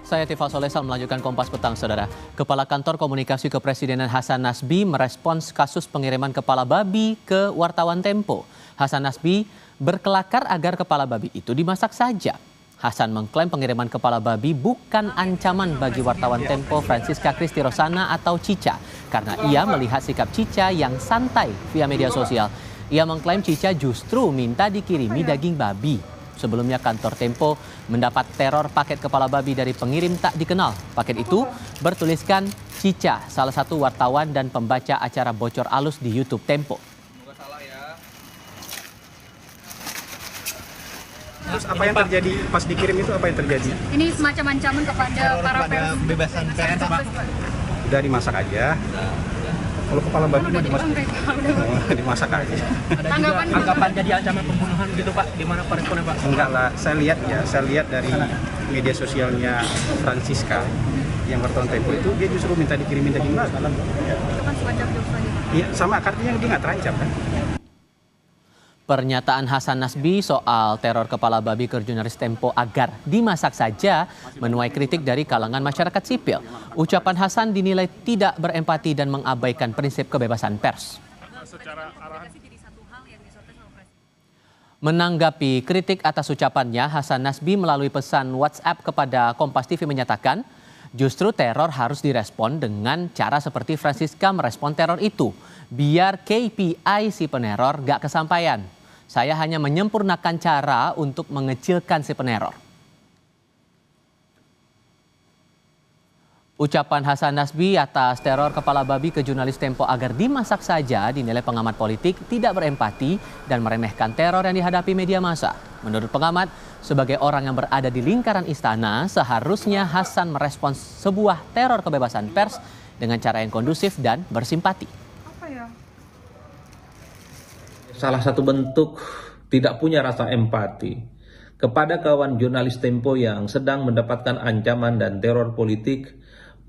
Saya Tifa Solesal melanjutkan Kompas Petang, Saudara. Kepala Kantor Komunikasi Kepresidenan Hasan Nasbi merespons kasus pengiriman kepala babi ke wartawan Tempo. Hasan Nasbi berkelakar agar kepala babi itu dimasak saja. Hasan mengklaim pengiriman kepala babi bukan ancaman bagi wartawan Tempo Francisca Christy Rosana atau Cica, karena ia melihat sikap Cica yang santai via media sosial. Ia mengklaim Cica justru minta dikirimi daging babi. Sebelumnya kantor Tempo mendapat teror paket kepala babi dari pengirim tak dikenal. Paket itu bertuliskan Cica, salah satu wartawan dan pembaca acara Bocor Alus di YouTube Tempo. Terus apa yang terjadi pas dikirim itu, apa yang terjadi? Ini semacam ancaman kepada para pers. Kebebasan pers, Pak. Udah dimasak aja. Kalau kepala babi mah dimasak. Dimasak aja. Ada juga anggapan jadi ancaman pembunuhan gitu, Pak. Gimana Pak responnya, Pak? Enggak lah, saya lihat dari media sosialnya Francisca yang wartawan Tempo itu, dia justru minta dikirimin daging babi. Itu kan semacam jokes lagi. Iya, sama artinya dia nggak terancam kan? Pernyataan Hasan Nasbi soal teror kepala babi ke jurnalis Tempo agar dimasak saja menuai kritik dari kalangan masyarakat sipil. Ucapan Hasan dinilai tidak berempati dan mengabaikan prinsip kebebasan pers. Menanggapi kritik atas ucapannya, Hasan Nasbi melalui pesan WhatsApp kepada Kompas TV menyatakan, justru teror harus direspon dengan cara seperti Francisca merespon teror itu. Biar KPI si peneror gak kesampaian. Saya hanya menyempurnakan cara untuk mengecilkan si peneror. Ucapan Hasan Nasbi atas teror kepala babi ke jurnalis Tempo agar dimasak saja dinilai pengamat politik tidak berempati dan meremehkan teror yang dihadapi media massa. Menurut pengamat, sebagai orang yang berada di lingkaran istana, seharusnya Hasan merespons sebuah teror kebebasan pers dengan cara yang kondusif dan bersimpati. Salah satu bentuk tidak punya rasa empati kepada kawan jurnalis Tempo yang sedang mendapatkan ancaman dan teror politik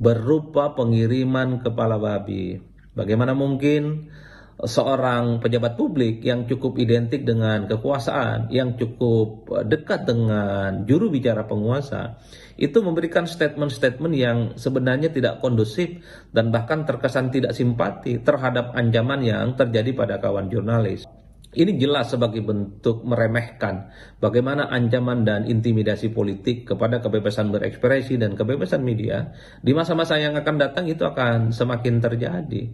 berupa pengiriman kepala babi. Bagaimana mungkin seorang pejabat publik yang cukup identik dengan kekuasaan, yang cukup dekat dengan juru bicara penguasa, itu memberikan statement-statement yang sebenarnya tidak kondusif dan bahkan terkesan tidak simpati terhadap ancaman yang terjadi pada kawan jurnalis. Ini jelas sebagai bentuk meremehkan bagaimana ancaman dan intimidasi politik kepada kebebasan berekspresi dan kebebasan media di masa-masa yang akan datang itu akan semakin terjadi.